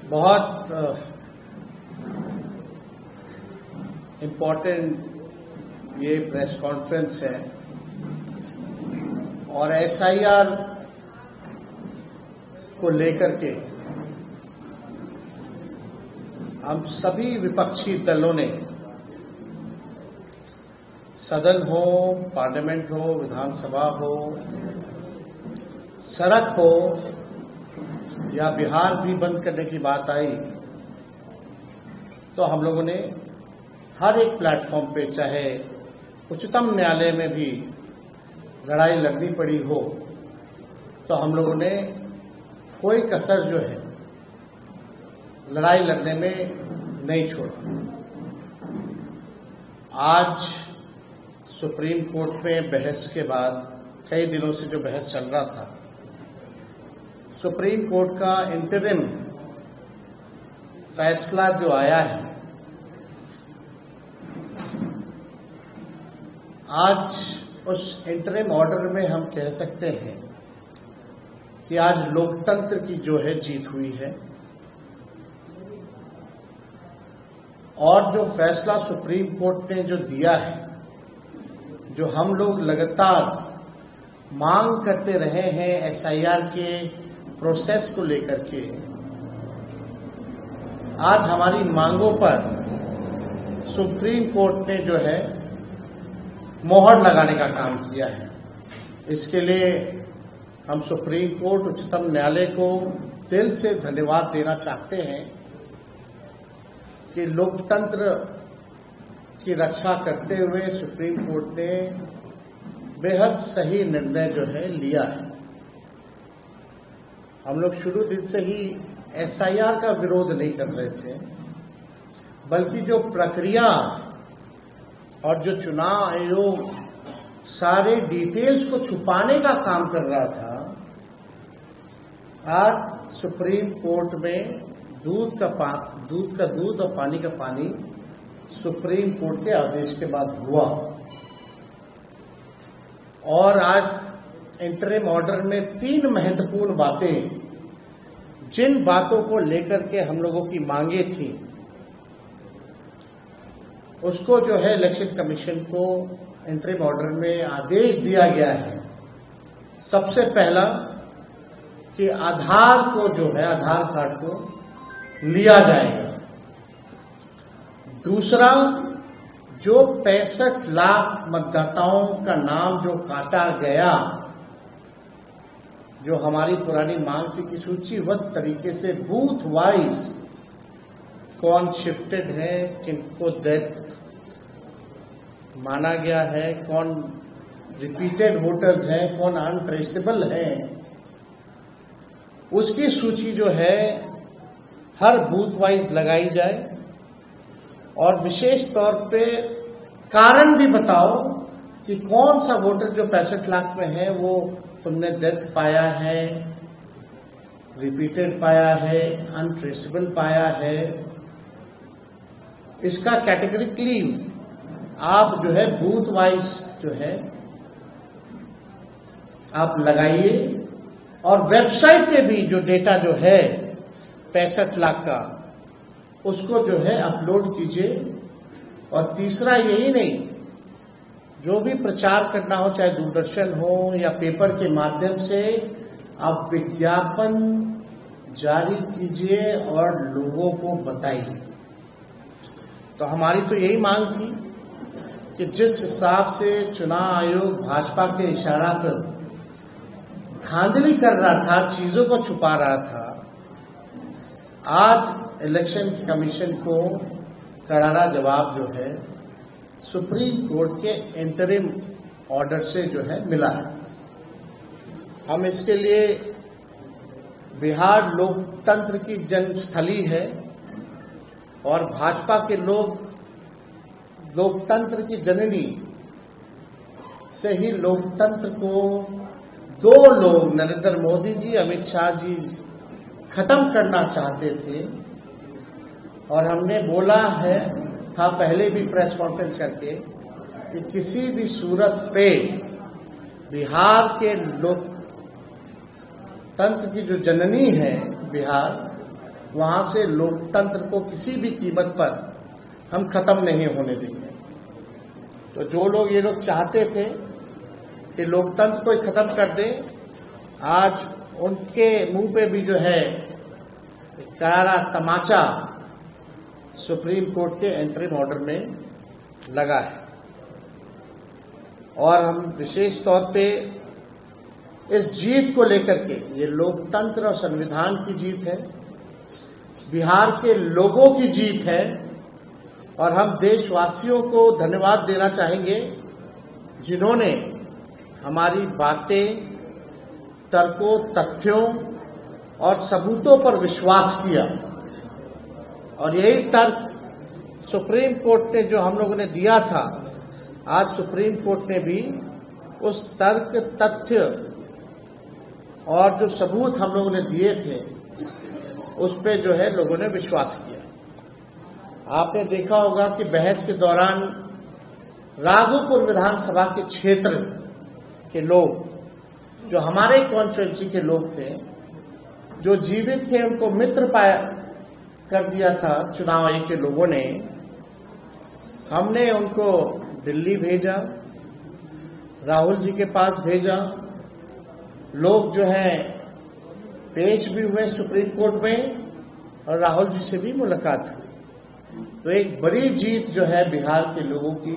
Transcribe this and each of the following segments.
बहुत इम्पोर्टेंट ये press conference है और एसआईआर को लेकर के हम सभी विपक्षी दलों ने, सदन हो, पार्लियामेंट हो, विधानसभा हो, सड़क हो या बिहार भी बंद करने की बात आई तो हम लोगों ने हर एक प्लेटफॉर्म पे, चाहे उच्चतम न्यायालय में भी लड़ाई लड़नी पड़ी हो, तो हम लोगों ने कोई कसर जो है लड़ाई लड़ने में नहीं छोड़ा। आज सुप्रीम कोर्ट में बहस के बाद, कई दिनों से जो बहस चल रहा था, सुप्रीम कोर्ट का इंटरिम फैसला जो आया है, आज उस इंटरिम ऑर्डर में हम कह सकते हैं कि आज लोकतंत्र की जो है जीत हुई है और जो फैसला सुप्रीम कोर्ट ने जो दिया है, जो हम लोग लगातार मांग करते रहे हैं एसआईआर के प्रोसेस को लेकर के, आज हमारी मांगों पर सुप्रीम कोर्ट ने जो है मोहर लगाने का काम किया है। इसके लिए हम सुप्रीम कोर्ट, उच्चतम न्यायालय को दिल से धन्यवाद देना चाहते हैं कि लोकतंत्र की रक्षा करते हुए सुप्रीम कोर्ट ने बेहद सही निर्णय जो है लिया है। हम लोग शुरू दिन से ही एसआईआर का विरोध नहीं कर रहे थे, बल्कि जो प्रक्रिया और जो चुनाव आयोग सारे डिटेल्स को छुपाने का काम कर रहा था, आज सुप्रीम कोर्ट में दूध का दूध और पानी का पानी सुप्रीम कोर्ट के आदेश के बाद हुआ। और आज इंटरिम ऑर्डर में 3 महत्वपूर्ण बातें, जिन बातों को लेकर के हम लोगों की मांगे थी, उसको जो है इलेक्शन कमीशन को इंटरिम ऑर्डर में आदेश दिया गया है। सबसे पहला कि आधार को जो है, आधार कार्ड को लिया जाएगा। दूसरा, जो 65 लाख मतदाताओं का नाम जो काटा गया, जो हमारी पुरानी मांग थी कि सूचीबद्ध तरीके से बूथ वाइज कौन शिफ्टेड है, किनको डेथ माना गया है, कौन रिपीटेड वोटर्स हैं, कौन अनट्रेसेबल हैं, उसकी सूची जो है हर बूथ वाइज लगाई जाए और विशेष तौर पे कारण भी बताओ कि कौन सा वोटर जो 65 लाख में है वो तुमने डेथ पाया है, रिपीटेड पाया है, अनट्रेसेबल पाया है। इसका कैटेगरिकली आप जो है बूथ वाइज जो है आप लगाइए और वेबसाइट पे भी जो डेटा जो है 65 लाख का, उसको जो है अपलोड कीजिए। और तीसरा, यही नहीं, जो भी प्रचार करना हो, चाहे दूरदर्शन हो या पेपर के माध्यम से, आप विज्ञापन जारी कीजिए और लोगों को बताइए। तो हमारी तो यही मांग थी कि जिस हिसाब से चुनाव आयोग भाजपा के इशारा पर धांधली कर रहा था, चीजों को छुपा रहा था, आज इलेक्शन कमीशन को करारा जवाब जो है सुप्रीम कोर्ट के इंटरिम ऑर्डर से जो है मिला है। हम इसके लिए, बिहार लोकतंत्र की जन्मस्थली है और भाजपा के लोग लोकतंत्र की जननी से ही लोकतंत्र को 2 लोग, नरेंद्र मोदी जी, अमित शाह जी, खत्म करना चाहते थे। और हमने बोला है था पहले भी प्रेस कॉन्फ्रेंस करके कि किसी भी सूरत पे बिहार के लोकतंत्र की जो जननी है बिहार, वहां से लोकतंत्र को किसी भी कीमत पर हम खत्म नहीं होने देंगे। तो जो लोग ये लोग चाहते थे कि लोकतंत्र को ही खत्म कर दे, आज उनके मुंह पे भी जो है करारा तमाचा सुप्रीम कोर्ट के एंटरिम ऑर्डर में लगा है। और हम विशेष तौर पे इस जीत को लेकर के, ये लोकतंत्र और संविधान की जीत है, बिहार के लोगों की जीत है, और हम देशवासियों को धन्यवाद देना चाहेंगे जिन्होंने हमारी बातें, तर्कों, तथ्यों और सबूतों पर विश्वास किया। और यही तर्क सुप्रीम कोर्ट ने जो हम लोगों ने दिया था, आज सुप्रीम कोर्ट ने भी उस तर्क, तथ्य और जो सबूत हम लोगों ने दिए थे उस पे जो है लोगों ने विश्वास किया। आपने देखा होगा कि बहस के दौरान राघोपुर विधानसभा के क्षेत्र के लोग, जो हमारे कॉन्स्टिट्यूएंसी के लोग थे, जो जीवित थे, उनको मित्र पाया कर दिया था चुनाव आयोग के लोगों ने। हमने उनको दिल्ली भेजा, राहुल जी के पास भेजा, लोग जो है पेश भी हुए सुप्रीम कोर्ट में और राहुल जी से भी मुलाकात हुई। तो एक बड़ी जीत जो है बिहार के लोगों की,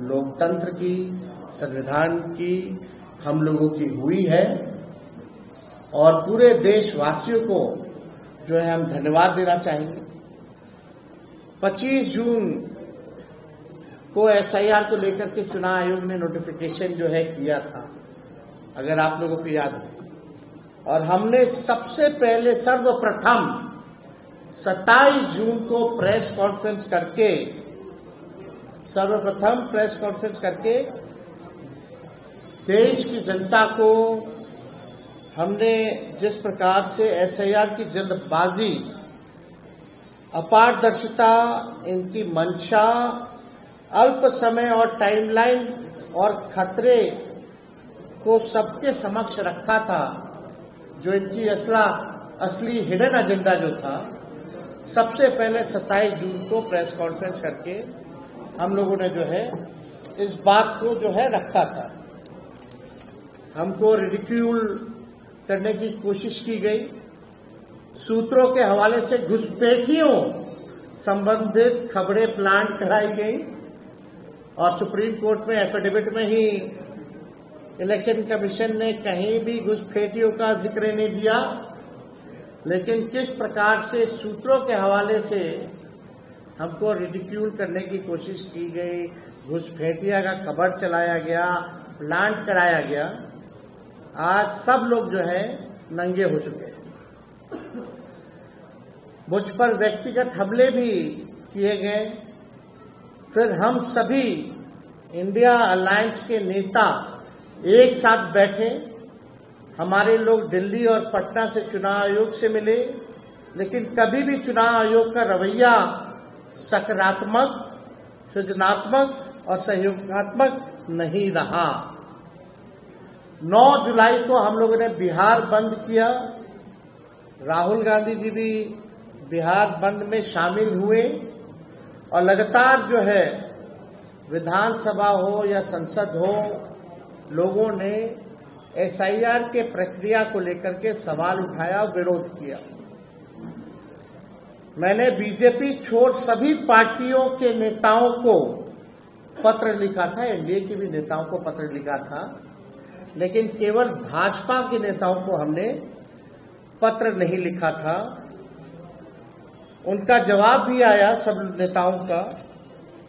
लोकतंत्र की, संविधान की, हम लोगों की हुई है। और पूरे देशवासियों को जो है हम धन्यवाद देना चाहेंगे। 25 जून को एसआईआर को लेकर के चुनाव आयोग ने नोटिफिकेशन जो है किया था, अगर आप लोगों को याद है, और हमने सबसे पहले सर्वप्रथम 27 जून को प्रेस कॉन्फ्रेंस करके देश की जनता को हमने जिस प्रकार से एसआईआर की जल्दबाजी, अपारदर्शिता, इनकी मंशा, अल्प समय और टाइमलाइन और खतरे को सबके समक्ष रखा था, जो इनकी असली हिडन एजेंडा जो था, सबसे पहले 27 जून को प्रेस कॉन्फ्रेंस करके हम लोगों ने जो है इस बात को जो है रखा था। हमको रिडिक्यूल करने की कोशिश की गई, सूत्रों के हवाले से घुसपैठियों संबंधित खबरें प्लांट कराई गई, और सुप्रीम कोर्ट में एफिडेविट में ही इलेक्शन कमीशन ने कहीं भी घुसपैठियों का जिक्र नहीं दिया। लेकिन किस प्रकार से सूत्रों के हवाले से हमको रिडिक्यूल करने की कोशिश की गई, घुसपैठिया का खबर चलाया गया, प्लांट कराया गया, आज सब लोग जो है नंगे हो चुके हैं। मुझ पर व्यक्तिगत हमले भी किए गए। फिर हम सभी इंडिया अलायंस के नेता एक साथ बैठे, हमारे लोग दिल्ली और पटना से चुनाव आयोग से मिले, लेकिन कभी भी चुनाव आयोग का रवैया सकारात्मक, सृजनात्मक और सहयोगात्मक नहीं रहा। 9 जुलाई को हम लोगों ने बिहार बंद किया। राहुल गांधी जी भी बिहार बंद में शामिल हुए, और लगातार जो है विधानसभा हो या संसद हो, लोगों ने एसआईआर के प्रक्रिया को लेकर के सवाल उठाया, विरोध किया। मैंने बीजेपी छोड़ सभी पार्टियों के नेताओं को पत्र लिखा था, एनडीए के भी नेताओं को पत्र लिखा था, लेकिन केवल भाजपा के नेताओं को हमने पत्र नहीं लिखा था। उनका जवाब भी आया सब नेताओं का,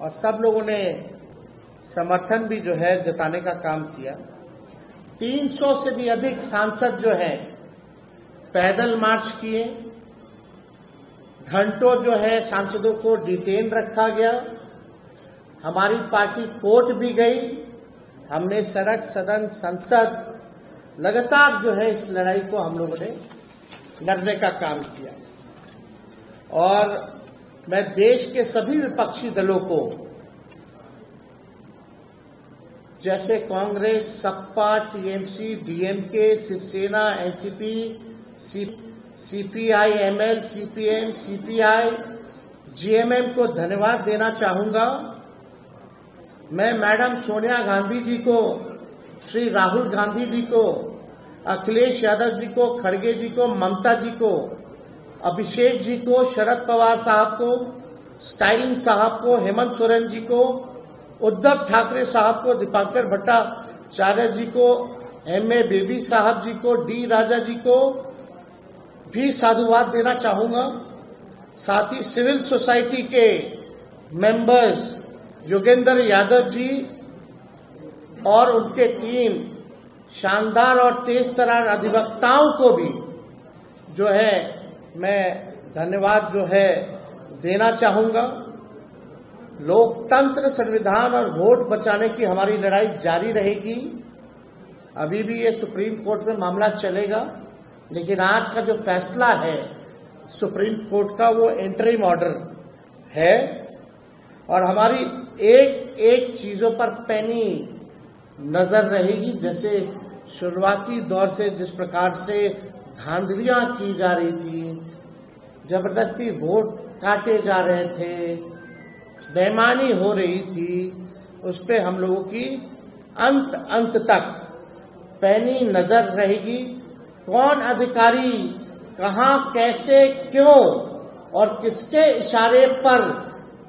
और सब लोगों ने समर्थन भी जो है जताने का काम किया। 300 से भी अधिक सांसद जो है पैदल मार्च किए, घंटों जो है सांसदों को डिटेन रखा गया। हमारी पार्टी कोर्ट भी गई, हमने सड़क, सदन, संसद लगातार जो है इस लड़ाई को हम लोगों ने लड़ने का काम किया। और मैं देश के सभी विपक्षी दलों को, जैसे Congress, Sapa, TMC, DMK, Shiv Sena, NCP, CPI ML, CPM, CPI, JMM को धन्यवाद देना चाहूंगा। मैं मैडम सोनिया गांधी जी को, श्री राहुल गांधी जी को, अखिलेश यादव जी को, खड़गे जी को, ममता जी को, अभिषेक जी को, शरद पवार साहब को, स्टालिन साहब को, हेमंत सोरेन जी को, उद्धव ठाकरे साहब को, दीपांकर भट्टाचार्य जी को, एमए बेबी साहब जी को, डी राजा जी को भी साधुवाद देना चाहूंगा। साथ ही सिविल सोसाइटी के मेंबर्स योगेंद्र यादव जी और उनके टीम, शानदार और तेज तर्रार अधिवक्ताओं को भी जो है मैं धन्यवाद जो है देना चाहूंगा। लोकतंत्र, संविधान और वोट बचाने की हमारी लड़ाई जारी रहेगी। अभी भी ये सुप्रीम कोर्ट में मामला चलेगा, लेकिन आज का जो फैसला है सुप्रीम कोर्ट का वो इंटरिम ऑर्डर है और हमारी एक एक चीजों पर पैनी नजर रहेगी। जैसे शुरुआती दौर से जिस प्रकार से धांधलियां की जा रही थी, जबरदस्ती वोट काटे जा रहे थे, बेईमानी हो रही थी, उस पे हम लोगों की अंत तक पैनी नजर रहेगी। कौन अधिकारी कहां, कैसे, क्यों और किसके इशारे पर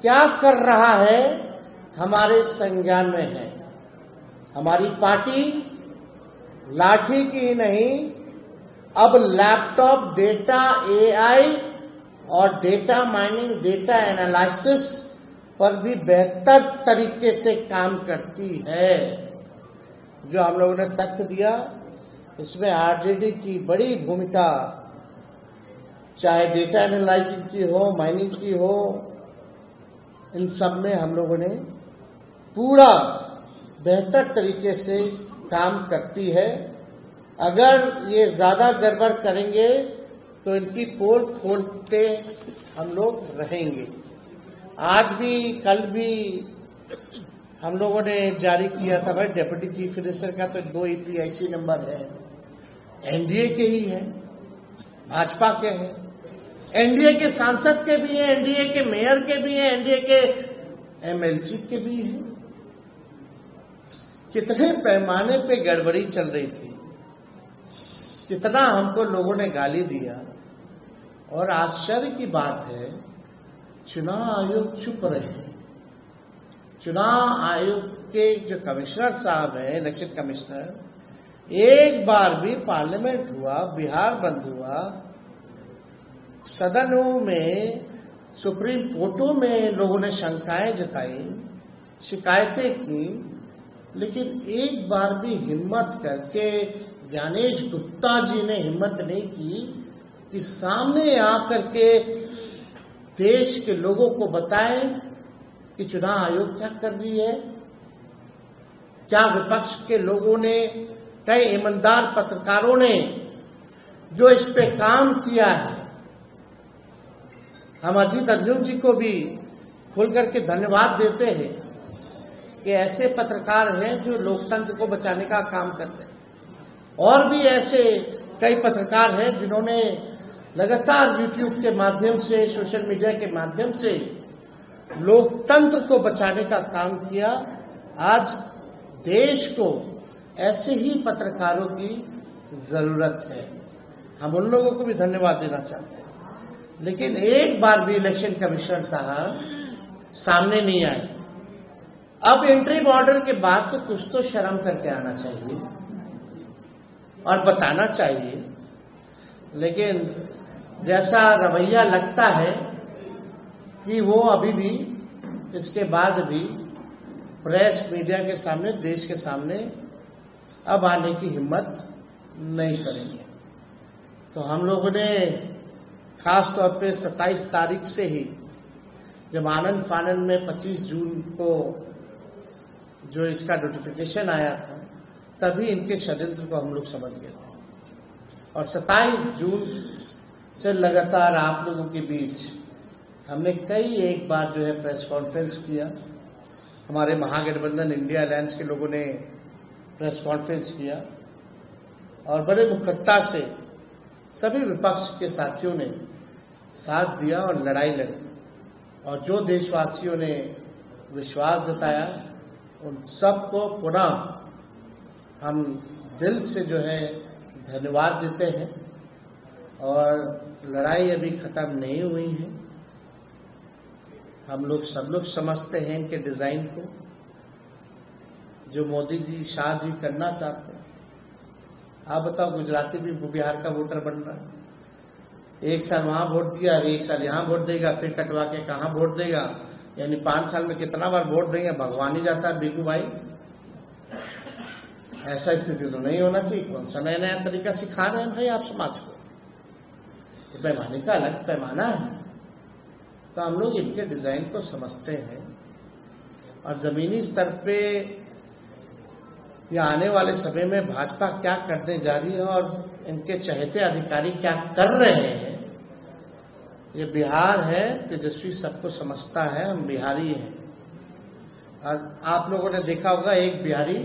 क्या कर रहा है, हमारे संज्ञान में है। हमारी पार्टी लाठी की नहीं, अब लैपटॉप डेटा, एआई और डेटा माइनिंग, डेटा एनालिसिस पर भी बेहतर तरीके से काम करती है। जो हम लोगों ने तथ्य दिया, इसमें आरजेडी की बड़ी भूमिका, चाहे डेटा एनालिसिस की हो, माइनिंग की हो, इन सब में हम लोगों ने पूरा बेहतर तरीके से काम करती है। अगर ये ज्यादा गड़बड़ करेंगे तो इनकी पोल खोलते हम लोग रहेंगे। आज भी, कल भी हम लोगों ने जारी किया था भाई, डेप्यूटी चीफ मिनिस्टर का तो 2 EPIC नंबर है, एनडीए के ही है, भाजपा के हैं, एनडीए के सांसद के भी हैं, एनडीए के मेयर के भी हैं, एनडीए के एमएलसी के भी हैं। कितने पैमाने पे गड़बड़ी चल रही थी, कितना हमको लोगों ने गाली दिया। और आश्चर्य की बात है, चुनाव आयोग चुप रहे। चुनाव आयोग के जो कमिश्नर साहब हैं, इलेक्शन कमिश्नर, एक बार भी पार्लियामेंट हुआ, बिहार बंद हुआ, सदनों में, सुप्रीम कोर्टों में लोगों ने शंकाएं जताई, शिकायतें की, लेकिन एक बार भी हिम्मत करके ज्ञानेश गुप्ता जी ने हिम्मत नहीं की कि सामने आकर के देश के लोगों को बताएं कि चुनाव आयोग क्या कर रही है। क्या विपक्ष के लोगों ने, कई ईमानदार पत्रकारों ने जो इस पे काम किया है, हम अजीत अर्जुन जी को भी खुल करके धन्यवाद देते हैं कि ऐसे पत्रकार हैं जो लोकतंत्र को बचाने का काम करते हैं। और भी ऐसे कई पत्रकार हैं जिन्होंने लगातार यूट्यूब के माध्यम से, सोशल मीडिया के माध्यम से लोकतंत्र को बचाने का काम किया। आज देश को ऐसे ही पत्रकारों की जरूरत है। हम उन लोगों को भी धन्यवाद देना चाहते हैं, लेकिन एक बार भी इलेक्शन कमिश्नर साहब सामने नहीं आए। अब इंटरिम ऑर्डर के बाद तो कुछ तो शर्म करके आना चाहिए और बताना चाहिए, लेकिन जैसा रवैया लगता है कि वो अभी भी, इसके बाद भी प्रेस, मीडिया के सामने, देश के सामने अब आने की हिम्मत नहीं करेंगे। तो हम लोगों ने खास तौर पे 27 तारीख से ही, जब आनंद फानन में 25 जून को जो इसका नोटिफिकेशन आया था, तभी इनके षड्यंत्र को हम लोग समझ गए थे। और 27 जून से लगातार आप लोगों के बीच हमने कई एक बार जो है प्रेस कॉन्फ्रेंस किया। हमारे महागठबंधन इंडिया अलायंस के लोगों ने प्रेस कॉन्फ्रेंस किया और बड़े मुखरता से सभी विपक्ष के साथियों ने साथ दिया और लड़ाई लड़ी, और जो देशवासियों ने विश्वास जताया उन सबको पुनः हम दिल से जो है धन्यवाद देते हैं। और लड़ाई अभी खत्म नहीं हुई है। हम लोग सब लोग समझते हैं इनके डिजाइन को, जो मोदी जी शाह जी करना चाहते हैं। आप बताओ, गुजराती भी बिहार का वोटर बन रहा है, एक साल वहां वोट दिया, एक साल यहां वोट देगा, फिर कटवा के कहां वोट देगा, यानी 5 साल में कितना बार वोट देंगे भगवान ही जाता है। बीकू भाई, ऐसा स्थिति तो नहीं होना चाहिए। कौन सा नया नया तरीका सिखा रहे हैं भाई आप समाज को? पैमाने का अलग पैमाना है। तो हम लोग इनके डिजाइन को समझते हैं, और जमीनी स्तर पे या आने वाले समय में भाजपा क्या करने जा रही है और इनके चहेते अधिकारी क्या कर रहे हैं। ये बिहार है, तेजस्वी सबको समझता है, हम बिहारी हैं। और आप लोगों ने देखा होगा, एक बिहारी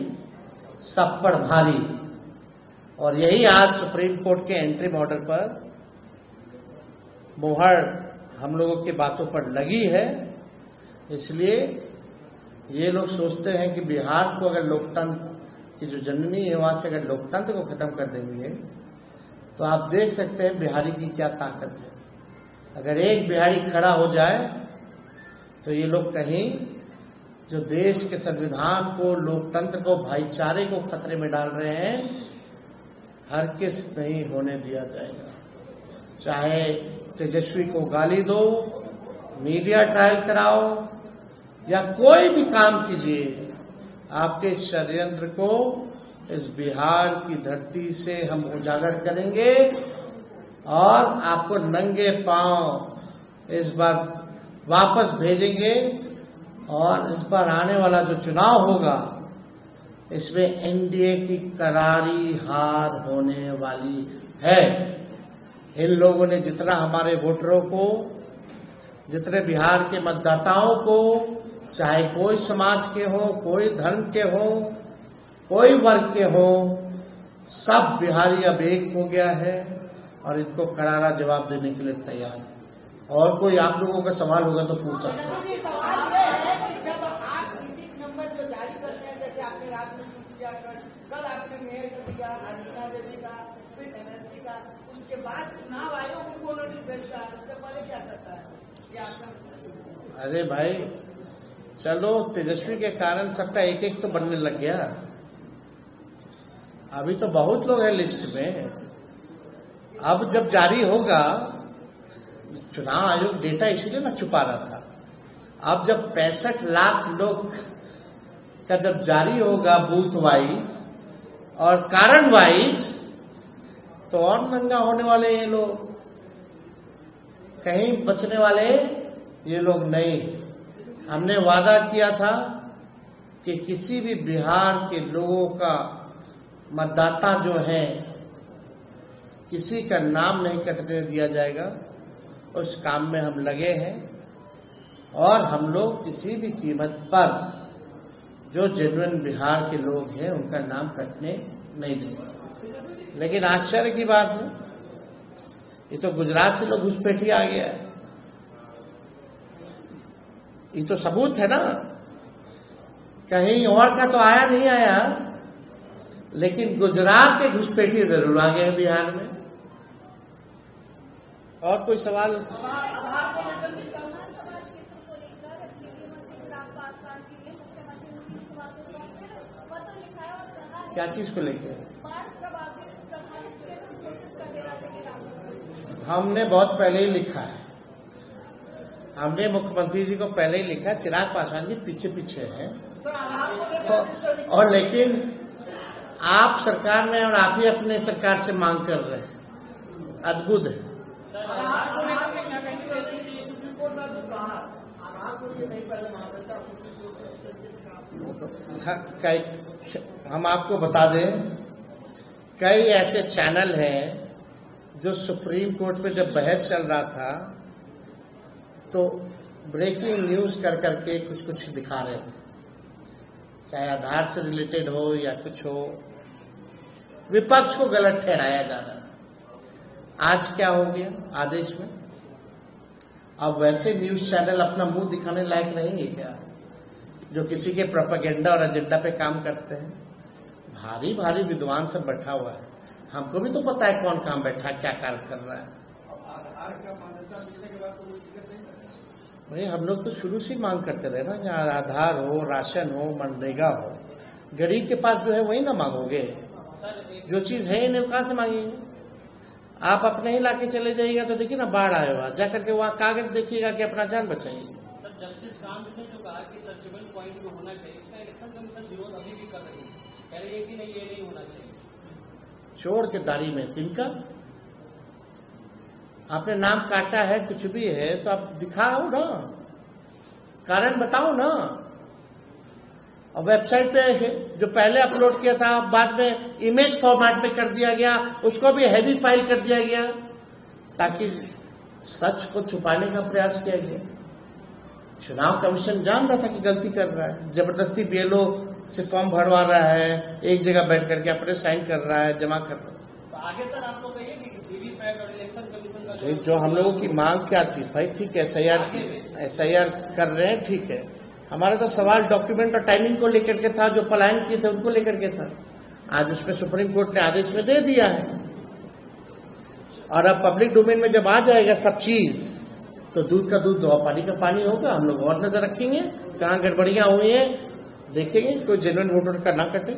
सब पर भारी। और यही आज सुप्रीम कोर्ट के एंट्री ऑर्डर पर मोहर हम लोगों की बातों पर लगी है। इसलिए ये लोग सोचते हैं कि बिहार को अगर लोकतंत्र की जो जननी है वहां से अगर लोकतंत्र को खत्म कर देंगे, तो आप देख सकते हैं बिहारी की क्या ताकत है। अगर एक बिहारी खड़ा हो जाए तो ये लोग कहीं जो देश के संविधान को, लोकतंत्र को, भाईचारे को खतरे में डाल रहे हैं, हरगिज़ नहीं होने दिया जाएगा। चाहे तेजस्वी को गाली दो, मीडिया ट्रायल कराओ, या कोई भी काम कीजिए, आपके षड्यंत्र को इस बिहार की धरती से हम उजागर करेंगे और आपको नंगे पांव इस बार वापस भेजेंगे। और इस बार आने वाला जो चुनाव होगा, इसमें एनडीए की करारी हार होने वाली है। इन लोगों ने जितना हमारे वोटरों को, जितने बिहार के मतदाताओं को, चाहे कोई समाज के हो, कोई धर्म के हो, कोई वर्ग के हो, सब बिहारी अब एक हो गया है और इनको करारा जवाब देने के लिए तैयार है। और कोई आप लोगों का सवाल होगा तो पूछ सकते हैं। सवाल ये है कि जब आप टिकट नंबर जो जारी करते हैं, जैसे आपने रात में शुरू किया, कल आपने मेयर का दिया, अर्चना देवी का, फिर एनएलसी का, उसके बाद चुनाव आयोग उनको नोटिस भेजता है, उससे पहले क्या करता है ये आपका? अरे भाई चलो, तेजस्वी के कारण सबका एक एक तो बनने लग गया। अभी तो बहुत लोग हैं लिस्ट में। अब जब जारी होगा, चुनाव आयोग डेटा इसीलिए ना छुपा रहा था। अब जब 65 लाख लोग का जब जारी होगा बूथ वाइज और कारण वाइज, तो और महंगा होने वाले ये लोग, कहीं बचने वाले ये लोग नहीं। हमने वादा किया था कि किसी भी बिहार के लोगों का मतदाता जो है, किसी का नाम नहीं कटने दिया जाएगा। उस काम में हम लगे हैं, और हम लोग किसी भी कीमत पर जो जेन्युइन बिहार के लोग हैं उनका नाम कटने नहीं देंगे। लेकिन आश्चर्य की बात है, ये तो गुजरात से लोग घुसपैठी आ गया है। ये तो सबूत है ना, कहीं और का तो आया नहीं आया, लेकिन गुजरात के घुसपैठी जरूर आ गए हैं बिहार में। और कोई सवाल? क्या चीज को लेकर? हमने बहुत पहले ही लिखा है। हमने मुख्यमंत्री जी को पहले ही लिखा। चिराग पासवान जी पीछे पीछे हैं, और लेकिन आप सरकार में और आप ही अपने सरकार से मांग कर रहे हैं। अद्भुत है। हम आपको बता दें, कई ऐसे चैनल हैं जो सुप्रीम कोर्ट में जब बहस चल रहा था तो ब्रेकिंग न्यूज कर करके कुछ कुछ दिखा रहे थे, चाहे आधार से रिलेटेड हो या कुछ हो, विपक्ष को गलत ठहराया जा रहा है। आज क्या हो गया आदेश में? अब वैसे न्यूज चैनल अपना मुंह दिखाने लायक रहेंगे क्या, जो किसी के प्रोपेगेंडा और एजेंडा पे काम करते हैं? भारी भारी विद्वान सब बैठा हुआ है, हमको भी तो पता है कौन कहाँ बैठा क्या कार्य कर रहा है। भाई हम लोग तो शुरू से ही मांग करते रहे ना, जहाँ आधार हो, राशन हो, मनरेगा हो, गरीब के पास जो है वही ना मांगोगे, जो चीज है ही नहीं कहाँ से मांगेंगे? आप अपने ही इलाके चले जाइएगा तो देखिए ना, बाढ़ आए हुआ, जाकर के वहाँ कागज देखिएगा कि अपना जान बचाइए। सर जस्टिस कांत ने जो कहा कि सर्चेबल पॉइंट जो होना चाहिए, इसका इलेक्शन कमीशन विरोध अभी भी कर रही है, कह रही है कि नहीं ये नहीं होना चाहिए। चोर के दारी में तिनका, आपने नाम काटा है, कुछ भी है तो आप दिखाओ ना, कारण बताओ ना। और वेबसाइट पे जो पहले अपलोड किया था बाद में इमेज फॉर्मेट में कर दिया गया, उसको भी हैवी फाइल कर दिया गया, ताकि सच को छुपाने का प्रयास किया गया। चुनाव कमीशन जान रहा था कि गलती कर रहा है, जबरदस्ती बीएलओ से फॉर्म भरवा रहा है, एक जगह बैठ करके अपने साइन कर रहा है, जमा कर रहा है। तो आगे सर आप लोग कहिए कि वीवीपैट और इलेक्शन कमीशन का जो हम लोगों की मांग क्या थी भाई, ठीक है एसआईआर कर रहे हैं, ठीक है, हमारा तो सवाल डॉक्यूमेंट और टाइमिंग को लेकर के था, जो पलायन किए थे उनको लेकर के था। आज उसमें सुप्रीम कोर्ट ने आदेश में दे दिया है, और अब पब्लिक डोमेन में जब आ जाएगा सब चीज, तो दूध का दूध और पानी का पानी होगा। हम लोग और नजर रखेंगे कहाँ गड़बड़ियां हुई हैं, देखेंगे कोई जेन्युइन वोटर का ना कटे।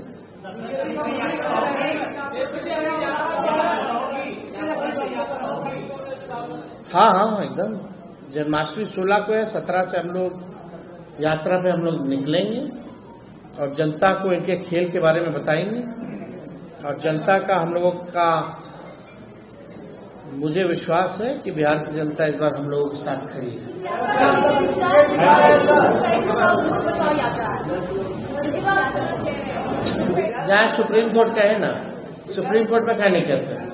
हाँ एकदम, जन्माष्टमी 16 को है, 17 से हम लोग यात्रा पे हम लोग निकलेंगे और जनता को इनके खेल के बारे में बताएंगे, और जनता का हम लोगों का मुझे विश्वास है कि बिहार की जनता इस बार हम लोगों के साथ खड़ी है। जहाँ सुप्रीम कोर्ट कहे ना, सुप्रीम कोर्ट में क्या नहीं कहते।